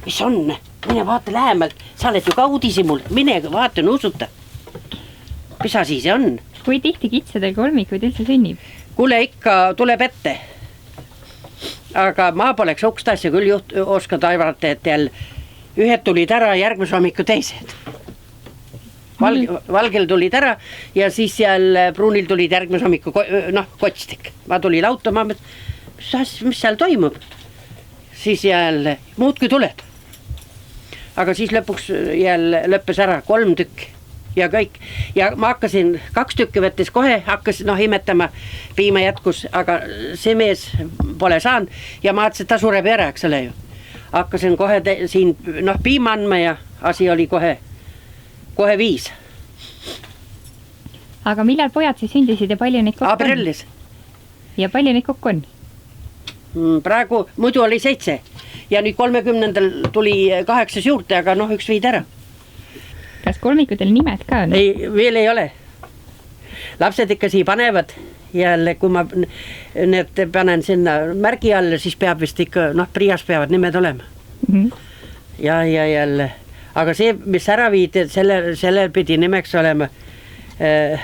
mis on, mine vaata lähemalt, sa oled ju ka uudishimu, mine vaata, nuusuta. Mis asi see on? Kui tihti kitsedel kolmikuid üldse sünnib? Kuule, ikka tuleb ette. Aga ma poleks ukst asja küll oskanud aivata, et jälle ühed tulid ära, järgmise hommiku teised. Valgel tulid ära ja siis jälle pruunil tulid järgmise hommiku kotstik. Ma tulin auto, ma mõtlesin, mis seal toimub? Siis jälle muudki tuleb. Aga siis lõpuks jälle lõppes ära 3 tükki. Ja kõik. Ja ma hakkasin 2 tükki võttes kohe, hakkasin imetama, piima jätkus, aga see mees pole saanud ja ma ütlesin, et ta sureb ära, eks ole ju. Hakkasin kohe siin piima andma ja asi oli kohe 5. Aga millal pojad siis sündisid ja palju neid kokku on? Aprillis. Ja palju neid kokku on? Praegu muidu oli 7 ja nüüd 30. tuli 8 juurde, aga üks viid ära. Kas kolmikutel nimed ka on? Ei, veel ei ole. Lapsed ikka siia panevad. Jälle, kui ma need panen sinna märgi alla, siis peab vist ikka, Prias peavad nimed olema. Ja jälle. Aga see, mis ära viid, sellel pidi nimeks olema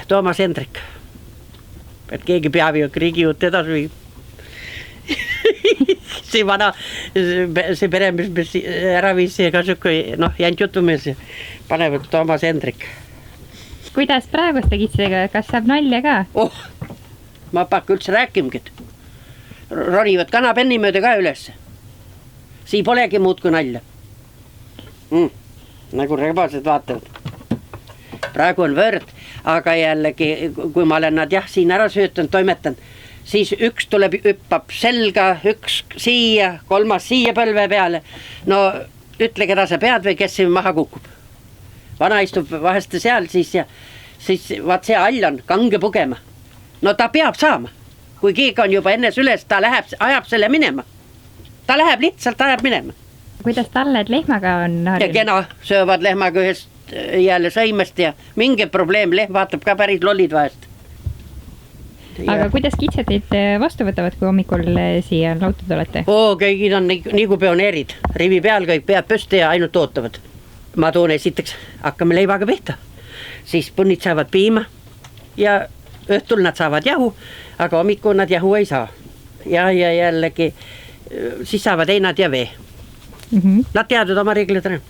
Toomas Hendrik. Et keegi peab ju riigijuut edasi viib. See vana, see pere, mis ära viis, see ka siuke, jäänud jutumees, panevad Toomas Hendrik. Kuidas praeguste kitsedega, kas saab nalja ka? Ma pakka üldse rääkimgi. Ronivad kanapenni mööda ka üles. Siin polegi muud kui nalja. Nagu rebased vaatavad. Praegu on võrd, aga jällegi, kui ma olen nad siin ära söötanud, toimetan, siis üks tuleb, hüppab selga, üks siia, 3 siia põlve peale. No ütle, keda sa pead või kes siin maha kukub. Vana istub vahest seal, siis vaat see all on kange pugema. No ta peab saama. Kui keegi on juba ennes üles, ta ajab selle minema. Ta läheb lihtsalt, ajab minema. Kuidas talled lehmaga on? Ja kena söövad lehmaga ühest jälle sõimest ja mingi probleem, lehm vaatab ka päris lollid vahest. Aga kuidas kitsed teid vastu võtavad, kui hommikul siia lautad olete? Kõigid on nii kui pioneerid. Rivi peal kõik peab püsti ja ainult ootavad. Ma toon esiteks, hakkame leivaga pihta. Siis punnid saavad piima ja õhtul nad saavad jahu, aga hommikul nad jahu ei saa. Ja jällegi, siis saavad heinad ja vee. Nad teadvad oma reeglid ära.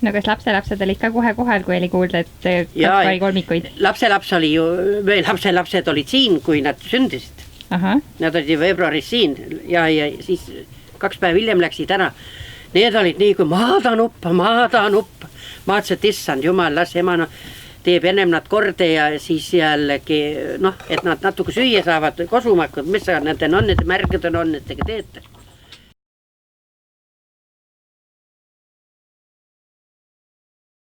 No kas lapselapsed olid ka kohe kohal, kui oli kuulda, et kasvai kolmikuid? Lapselaps oli ju, või lapselapsed olid siin, kui nad sündisid. Nad olid veebruaris siin ja siis 2 päeva hiljem läksid ära. Need olid nii kui maadan uppa. Ma ütlesin, et issand jumal, las ema teeb ennem nad korde ja siis jällegi, et nad natuke süüa saavad kosumakad, mis nende nonnede märgede nonnetega teete.